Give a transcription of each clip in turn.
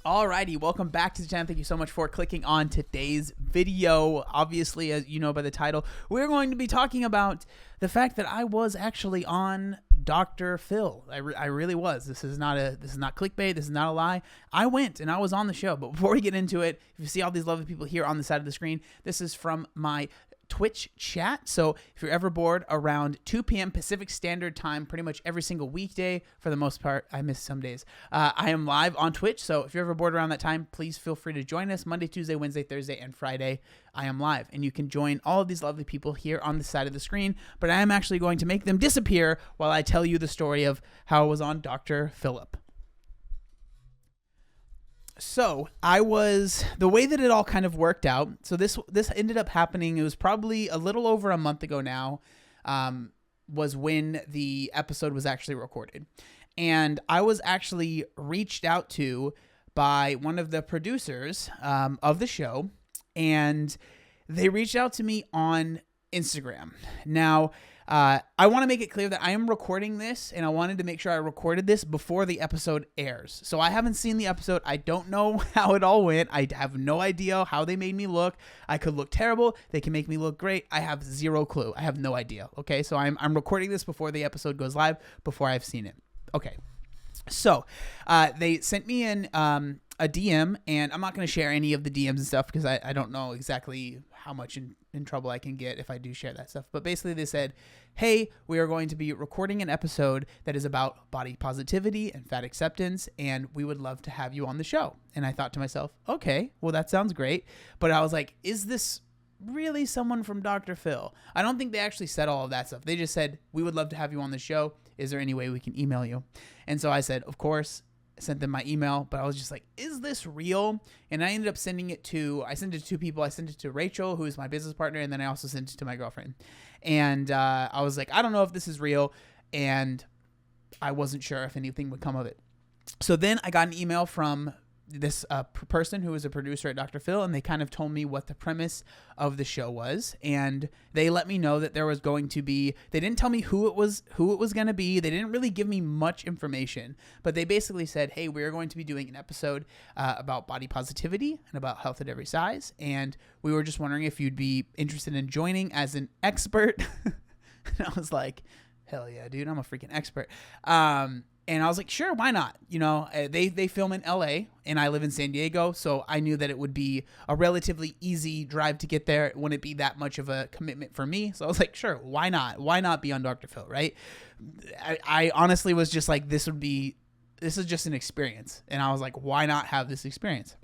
Alrighty, welcome back to the channel. Thank you so much for clicking on today's video. Obviously, as you know by the title, we're going to be talking about the fact that I was actually on Dr. Phil. I really was. This is not clickbait. This is not a lie. I went and I was on the show. But before we get into it, if you see all these lovely people here on the side of the screen, this is from my Twitch chat. So if you're ever bored, around 2 p.m. Pacific Standard Time, pretty much every single weekday, for the most part, I miss some days, I am live on Twitch. So if you're ever bored around that time, please feel free to join us Monday, Tuesday, Wednesday, Thursday, and Friday. I am live, and you can join all of these lovely people here on the side of the screen, but I am actually going to make them disappear while I tell you the story of how I was on Dr. Philip. So the way that it all kind of worked out. So this ended up happening. It was probably a little over a month ago now, was when the episode was actually recorded. And I was actually reached out to by one of the producers of the show, and they reached out to me on Instagram. Now, I want to make it clear that I am recording this, and I wanted to make sure I recorded this before the episode airs. So I haven't seen the episode. I don't know how it all went. I have no idea how they made me look. I could look terrible. They can make me look great. I have zero clue. I have no idea. Okay, so I'm recording this before the episode goes live, before I've seen it. Okay, so they sent me in a DM, and I'm not going to share any of the DMs and stuff because I don't know exactly how much in trouble I can get if I do share that stuff. But basically they said, hey, we are going to be recording an episode that is about body positivity and fat acceptance, and we would love to have you on the show. And I thought to myself, okay, well, that sounds great. But I was like, is this really someone from Dr. Phil? I don't think they actually said all of that stuff. They just said, we would love to have you on the show. Is there any way we can email you? And so I said, of course. I sent them my email, but I was just like, is this real? And I ended up sending it to, I sent it to 2 people. I sent it to Rachel, who is my business partner, and then I also sent it to my girlfriend. And I was like, I don't know if this is real, and I wasn't sure if anything would come of it. So then I got an email from this person who was a producer at Dr. Phil, and they kind of told me what the premise of the show was, and they let me know that there was going to be, they didn't tell me who it was going to be. They didn't really give me much information, but they basically said, hey, we're going to be doing an episode about body positivity and about health at every size, and we were just wondering if you'd be interested in joining as an expert. And I was like, hell yeah, dude, I'm a freaking expert. And I was like, sure, why not? You know, they film in LA and I live in San Diego. So I knew that it would be a relatively easy drive to get there. It wouldn't be that much of a commitment for me. So I was like, sure, why not? Why not be on Dr. Phil, right? I honestly was just like, this is just an experience. And I was like, why not have this experience?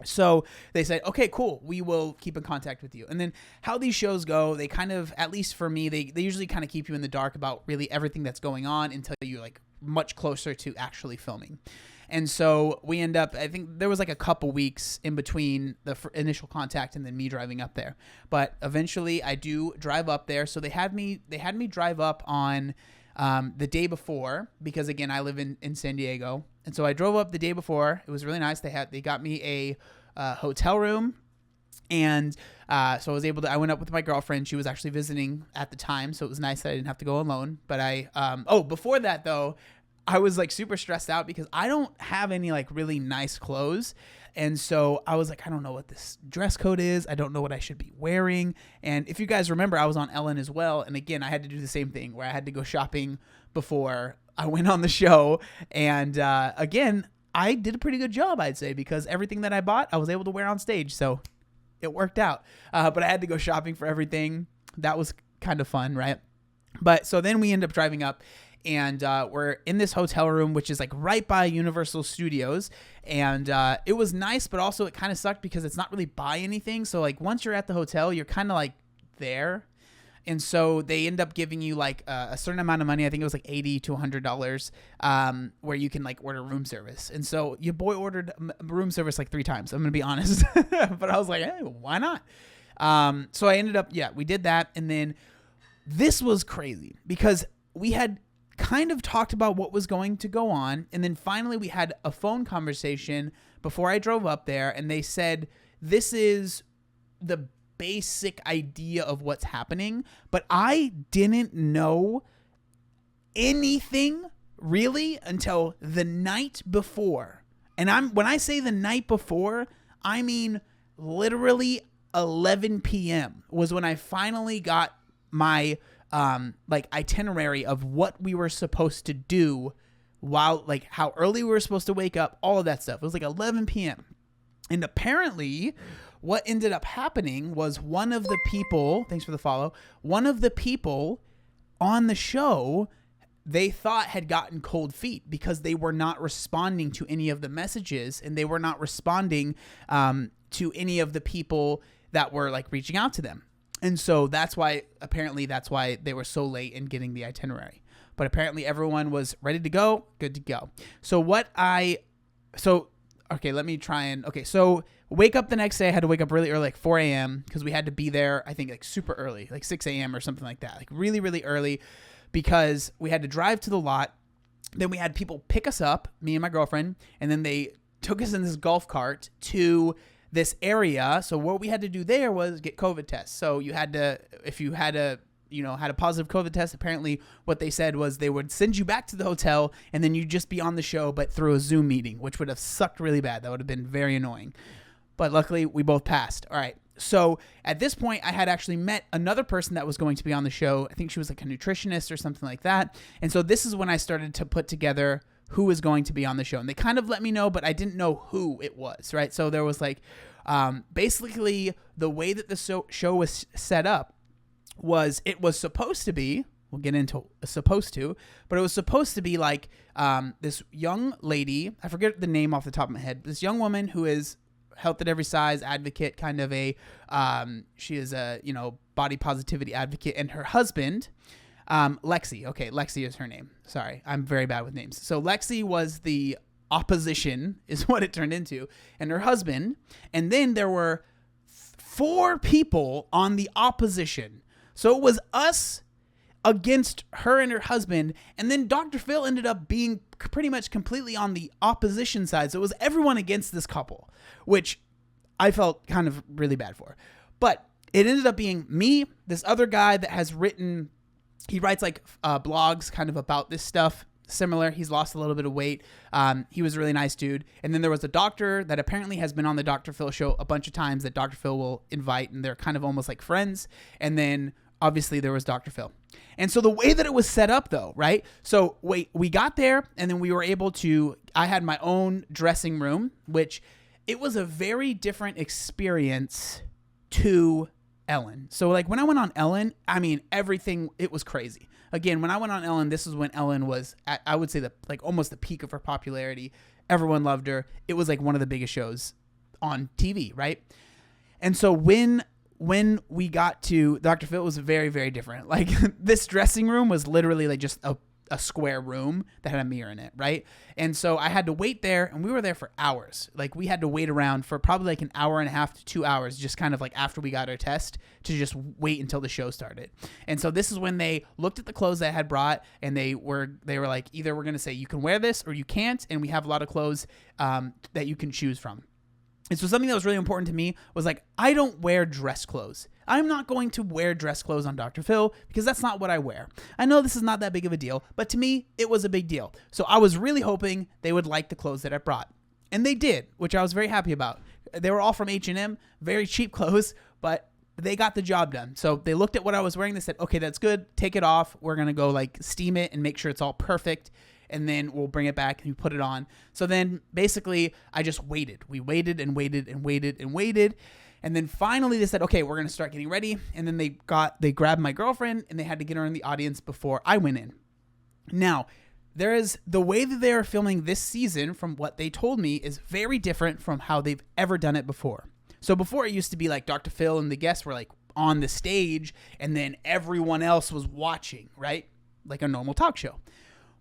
So they said, okay, cool. We will keep in contact with you. And then how these shows go, they kind of, at least for me, they usually kind of keep you in the dark about really everything that's going on until you're like much closer to actually filming. And so we end up, I think there was like a couple weeks in between the initial contact and then me driving up there. But eventually I do drive up there. So they had me drive up on the day before, because again, I live in San Diego. And so I drove up the day before. It was really nice. They got me a hotel room. And so I went up with my girlfriend. She was actually visiting at the time. So it was nice that I didn't have to go alone. But before that though, I was like super stressed out because I don't have any like really nice clothes. And so I was like, I don't know what this dress code is. I don't know what I should be wearing. And if you guys remember, I was on Ellen as well. And again, I had to do the same thing where I had to go shopping before I went on the show. And again, I did a pretty good job, I'd say, because everything that I bought, I was able to wear on stage. So it worked out. But I had to go shopping for everything. That was kind of fun, right? But so then we end up driving up. And we're in this hotel room, which is like right by Universal Studios. And it was nice, but also it kind of sucked because it's not really by anything. So like once you're at the hotel, you're kind of like there. And so they end up giving you like a certain amount of money. I think it was like $80 to $100 where you can like order room service. And so your boy ordered room service like 3 times. I'm going to be honest. But I was like, hey, why not? So I ended up, we did that. And then this was crazy because we had kind of talked about what was going to go on. And then finally we had a phone conversation before I drove up there. And they said, this is the basic idea of what's happening. But I didn't know anything really until the night before And when I say the night before, I mean literally 11 p.m. was when I finally got my itinerary of what we were supposed to do, while like how early we were supposed to wake up, all of that stuff. It was like 11 p.m. And apparently what ended up happening was one of the people, thanks for the follow, one of the people on the show, they thought had gotten cold feet because they were not responding to any of the messages, and they were not responding to any of the people that were like reaching out to them. And so that's why they were so late in getting the itinerary. But apparently everyone was ready to go, good to go. So wake up the next day. I had to wake up really early, like 4 a.m. because we had to be there, I think like super early, like 6 a.m. or something like that, like really, really early, because we had to drive to the lot. Then we had people pick us up, me and my girlfriend, and then they took us in this golf cart to this area. So what we had to do there was get COVID tests. So you had to, if you had a positive COVID test, apparently what they said was they would send you back to the hotel and then you'd just be on the show, but through a Zoom meeting, which would have sucked really bad. That would have been very annoying. But luckily we both passed. All right. So at this point I had actually met another person that was going to be on the show. I think she was like a nutritionist or something like that. And so this is when I started to put together who was going to be on the show. And they kind of let me know, but I didn't know who it was, right? So there was like, basically the way that the show was set up was it was supposed to be, we'll get into supposed to, but it was supposed to be like this young lady, I forget the name off the top of my head, this young woman who is health at every size advocate, kind of a, she is a, body positivity advocate, and her husband, Lexi. Okay, Lexi is her name. Sorry, I'm very bad with names. So Lexi was the opposition, is what it turned into, and her husband, and then there were 4 people on the opposition. So it was us against her and her husband, and then Dr. Phil ended up being pretty much completely on the opposition side. So it was everyone against this couple, which I felt kind of really bad for. But it ended up being me, this other guy that has written, he writes like blogs kind of about this stuff, similar. He's lost a little bit of weight. He was a really nice dude. And then there was a doctor that apparently has been on the Dr. Phil show a bunch of times that Dr. Phil will invite, and they're kind of almost like friends. And then obviously there was Dr. Phil. And so the way that it was set up though, right? So we got there, and then we were able to, I had my own dressing room, which it was a very different experience to Ellen. So like when I went on Ellen, I mean, everything, it was crazy. Again, when I went on Ellen, this is when Ellen was at, I would say, almost the peak of her popularity. Everyone loved her. It was like one of the biggest shows on TV, right? And so when we got to Dr. Phil, it was very, very different. Like this dressing room was literally like just a square room that had a mirror in it, right? And so I had to wait there, and we were there for hours. Like we had to wait around for probably like an hour and a half to 2 hours, just kind of like after we got our test, to just wait until the show started. And so this is when they looked at the clothes that I had brought, and they were like, either we're going to say you can wear this or you can't, and we have a lot of clothes that you can choose from. And so something that was really important to me was like, I don't wear dress clothes. I'm not going to wear dress clothes on Dr. Phil because that's not what I wear. I know this is not that big of a deal, but to me, it was a big deal. So I was really hoping they would like the clothes that I brought. And they did, which I was very happy about. They were all from H&M, very cheap clothes, but they got the job done. So they looked at what I was wearing. They said, okay, that's good. Take it off. We're going to go like steam it and make sure it's all perfect. And then we'll bring it back and you put it on. So then basically I just waited. We waited and waited and waited and waited. And then finally they said, okay, we're going to start getting ready. And then they grabbed my girlfriend and they had to get her in the audience before I went in. Now, there is the way that they are filming this season, from what they told me, is very different from how they've ever done it before. So before it used to be like Dr. Phil and the guests were like on the stage and then everyone else was watching, right? Like a normal talk show.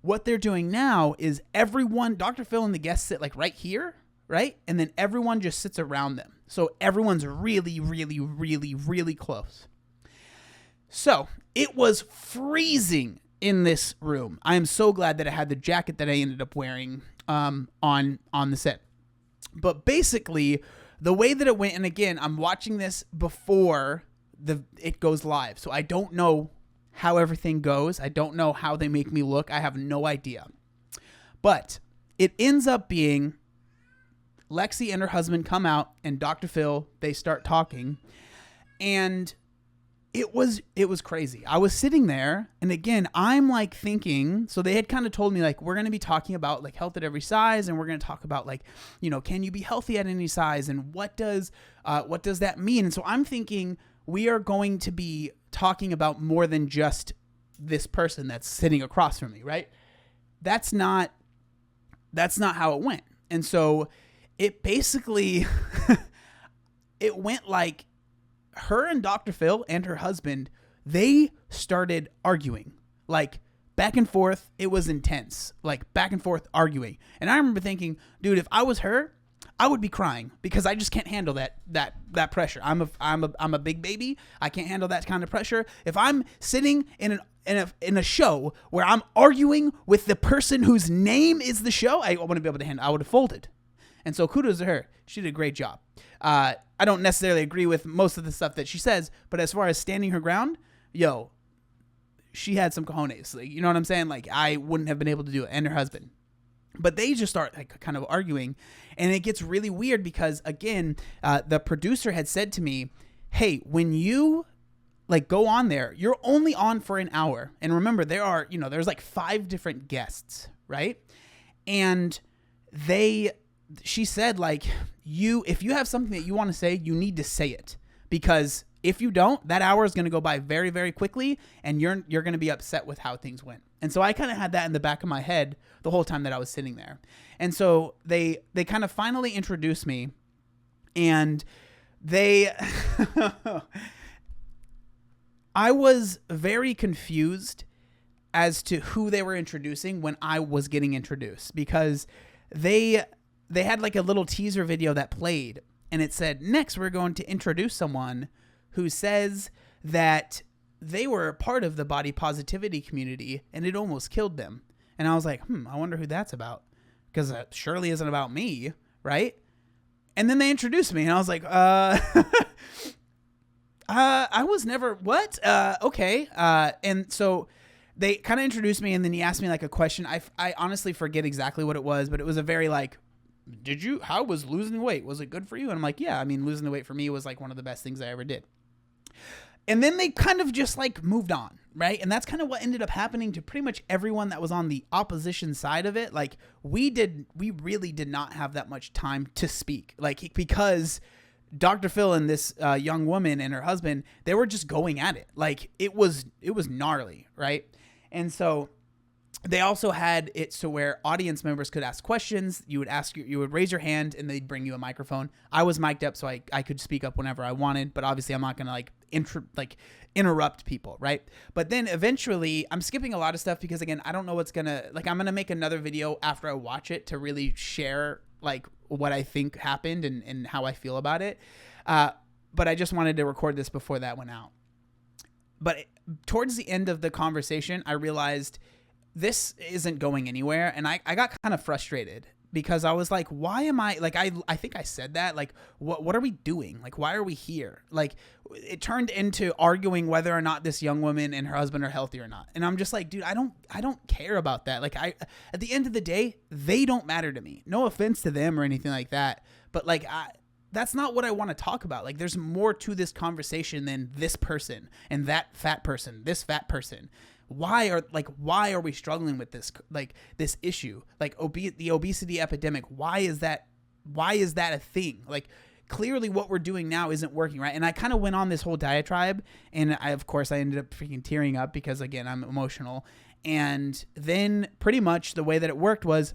What they're doing now is everyone, Dr. Phil and the guests sit like right here, right? And then everyone just sits around them. So everyone's really, really, really, really close. So it was freezing in this room. I am so glad that I had the jacket that I ended up wearing on the set. But basically, the way that it went, and again, I'm watching this before it goes live, so I don't know how everything goes. I don't know how they make me look. I have no idea. But it ends up being Lexi and her husband come out, and Dr. Phil, they start talking, and it was crazy. I was sitting there, and again, I'm like thinking, so they had kind of told me like, we're going to be talking about like health at every size, and we're going to talk about like, you know, can you be healthy at any size, and what does that mean? And so I'm thinking we are going to be talking about more than just this person that's sitting across from me, right? That's not how it went. And so it basically, it went like her and Dr. Phil and her husband, they started arguing, like back and forth. It was intense, like back and forth arguing. And I remember thinking, dude, if I was her, I would be crying because I just can't handle that pressure. I'm a big baby. I can't handle that kind of pressure. If I'm sitting in a show where I'm arguing with the person whose name is the show, I wouldn't be able to handle. I would have folded. And so kudos to her. She did a great job. I don't necessarily agree with most of the stuff that she says, but as far as standing her ground, yo, she had some cojones. Like, you know what I'm saying? Like, I wouldn't have been able to do it, and her husband. But they just start like kind of arguing, and it gets really weird because, again, the producer had said to me, hey, when you like go on there, you're only on for an hour. And remember, there's like 5 different guests, right? And she said like, if you have something that you want to say, you need to say it, because if you don't, that hour is going to go by very, very quickly, and you're going to be upset with how things went. And so I kind of had that in the back of my head the whole time that I was sitting there. And so they kind of finally introduced me, and I was very confused as to who they were introducing when I was getting introduced, because they had like a little teaser video that played, and it said, next we're going to introduce someone who says that they were part of the body positivity community and it almost killed them. And I was like, I wonder who that's about, because it surely isn't about me, right? And then they introduced me, and I was like, I was never, what? Okay. And so they kind of introduced me, and then he asked me like a question. I honestly forget exactly what it was, but it was a very like, how was losing weight? Was it good for you? And I'm like, yeah, I mean, losing the weight for me was like one of the best things I ever did. And then they kind of just like moved on, right? And that's kind of what ended up happening to pretty much everyone that was on the opposition side of it. Like we really did not have that much time to speak, like, because Dr. Phil and this young woman and her husband, they were just going at it. Like it was gnarly, right? And so they also had it so where audience members could ask questions. You would raise your hand, and they'd bring you a microphone. I was mic'd up, so I could speak up whenever I wanted, but obviously I'm not going to interrupt people, right? But then eventually, I'm skipping a lot of stuff because, again, I don't know what's going to, like, I'm going to make another video after I watch it to really share like what I think happened and how I feel about it. But I just wanted to record this before that went out. But towards the end of the conversation, I realized this isn't going anywhere. And I got kind of frustrated because I was like, why am I like, I think I said that, like, what are we doing? Like, why are we here? Like it turned into arguing whether or not this young woman and her husband are healthy or not. And I'm just like, dude, I don't care about that. Like at the end of the day, they don't matter to me. No offense to them or anything like that. But like, that's not what I want to talk about. Like there's more to this conversation than this person and that fat person, this fat person. Why are we struggling with this, like this issue, like the obesity epidemic? Why is that a thing? Like clearly what we're doing now isn't working, right? And I kind of went on this whole diatribe, and of course I ended up freaking tearing up because, again, I'm emotional. And then pretty much the way that it worked was,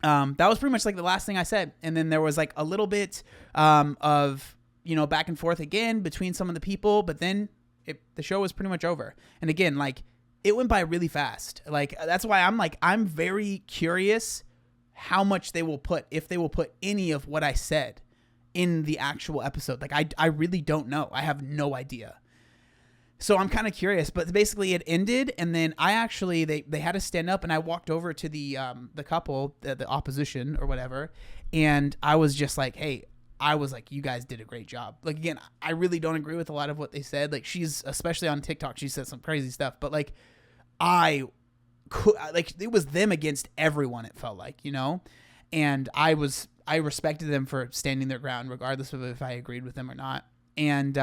that was pretty much like the last thing I said. And then there was like a little bit of, back and forth again between some of the people, but then the show was pretty much over. And again, like, it went by really fast. Like, that's why I'm very curious how much they will put, if they will put any of what I said in the actual episode. Like, I really don't know. I have no idea. So I'm kind of curious, but basically it ended. And then they had to stand up, and I walked over to the couple, the opposition or whatever. And I was just like, hey, I was like, you guys did a great job. Like, again, I really don't agree with a lot of what they said. Like, she's, especially on TikTok, she said some crazy stuff, but like, it was them against everyone. It felt like, and I was I respected them for standing their ground, regardless of if I agreed with them or not. And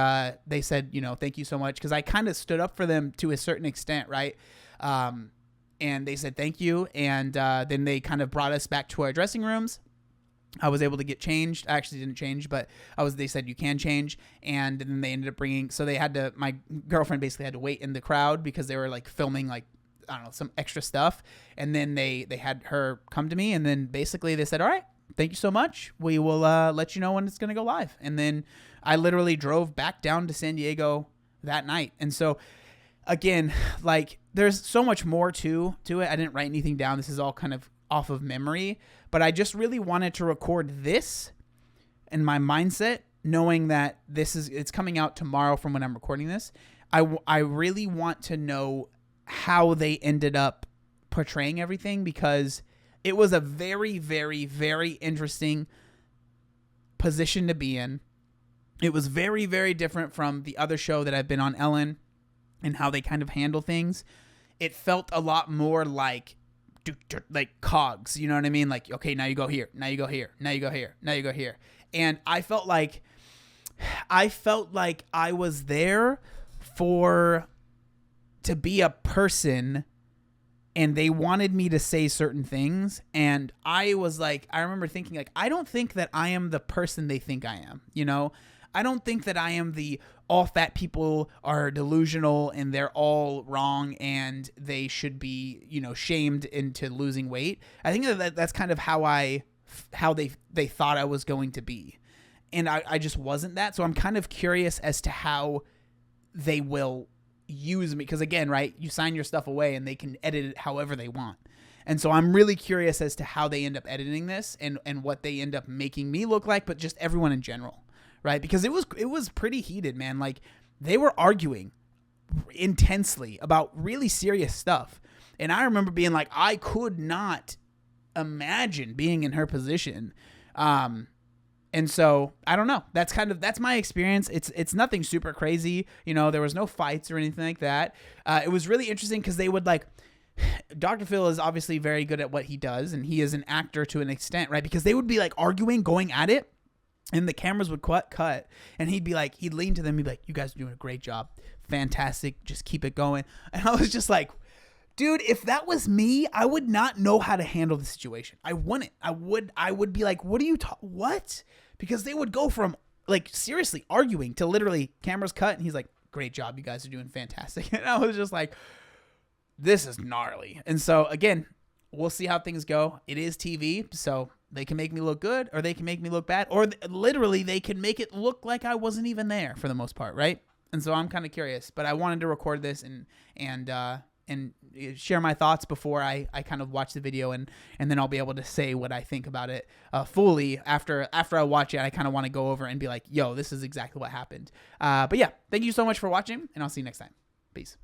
they said, thank you so much, because I kind of stood up for them to a certain extent, right? And they said thank you, and then they kind of brought us back to our dressing rooms. I was able to get changed. I actually didn't change, but they said you can change. And then they ended up so they had to, my girlfriend basically had to wait in the crowd because they were like filming like, I don't know, some extra stuff. And then they had her come to me, and then basically they said, all right, thank you so much. We will let you know when it's going to go live. And then I literally drove back down to San Diego that night. And so again, like there's so much more to it. I didn't write anything down. This is all kind of off of memory, but I just really wanted to record this in my mindset, knowing that it's coming out tomorrow from when I'm recording this. I really want to know how they ended up portraying everything, because it was a very, very, very interesting position to be in. It was very, very different from the other show that I've been on, Ellen, and how they kind of handle things. It felt a lot more like cogs, you know what I mean? Like, okay, now you go here, now you go here, now you go here, now you go here. And I felt like I was there to be a person, and they wanted me to say certain things. And I remember thinking like, I don't think that I am the person they think I am. I don't think that I am all fat people are delusional and they're all wrong and they should be, shamed into losing weight. I think that's kind of how they thought I was going to be. And I just wasn't that. So I'm kind of curious as to how they will use me. Because again, right, you sign your stuff away and they can edit it however they want. And so I'm really curious as to how they end up editing this and what they end up making me look like, but just everyone in general. Right? Because it was pretty heated, man. Like they were arguing intensely about really serious stuff. And I remember being like, I could not imagine being in her position. And so I don't know. That's my experience. It's nothing super crazy. There was no fights or anything like that. It was really interesting because they would Dr. Phil is obviously very good at what he does, and he is an actor to an extent, right? Because they would be arguing, going at it. And the cameras would cut, and he'd lean to them, he'd be like, you guys are doing a great job. Fantastic. Just keep it going. And I was just like, dude, if that was me, I would not know how to handle the situation. I wouldn't. I would be like, what are you what? Because they would go from seriously arguing to literally cameras cut, and he's like, great job. You guys are doing fantastic. And I was just like, this is gnarly. And so again, we'll see how things go. It is TV, so they can make me look good or they can make me look bad, or literally they can make it look like I wasn't even there for the most part, right? And so I'm kind of curious, but I wanted to record this and share my thoughts before I kind of watch the video, and then I'll be able to say what I think about it fully after I watch it. I kind of want to go over and be like, yo, this is exactly what happened. But yeah, thank you so much for watching, and I'll see you next time. Peace.